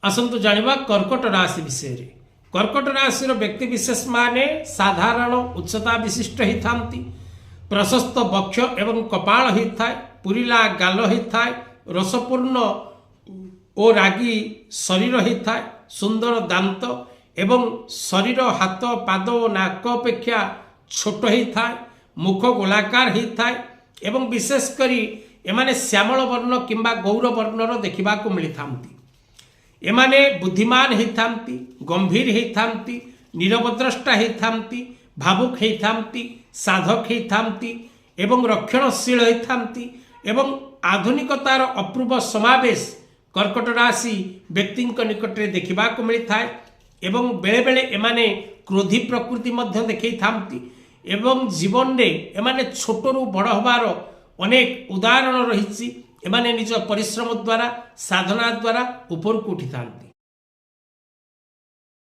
आसतु जानिबा कर्कट राशि विषय रे। कर्कट राशि व्यक्ति विशेष माने साधारण उच्चता विशिष्ट ही थांती, प्रशस्त बक्ष एवं कपाल ही थाए, पुरीला गाल ही थाए, रसपूर्ण और रागी शरीर ही थाए, सुंदर दांत एवं शरीर हाथ पाद नाक अपेक्षा छोट ही थाए, मुख गोलाकार ही थाए एवं विशेष करी एमाने श्यामल वर्ण किंबा गौर वर्णर देखा मिलता। एमाने बुद्धिमान ही थांती, गंभीर ही थांती, निरवद्रष्टा ही थांती, भावुक ही थांती, साधक ही थांती एवं रक्षणशील ही थांती एवं आधुनिकतार अपूर्व समावेश कर्कट राशि व्यक्ति निकट में देखा मिलता है एवं बेले बेले एमाने क्रोधी प्रकृति मध्य देखई थांती एवं जीवन रे एमाने छोटरू बड़ हबार अनेक उदाहरण रही। एमाने निज परिश्रम द्वारा साधना द्वारा ऊपर को उठी थांती।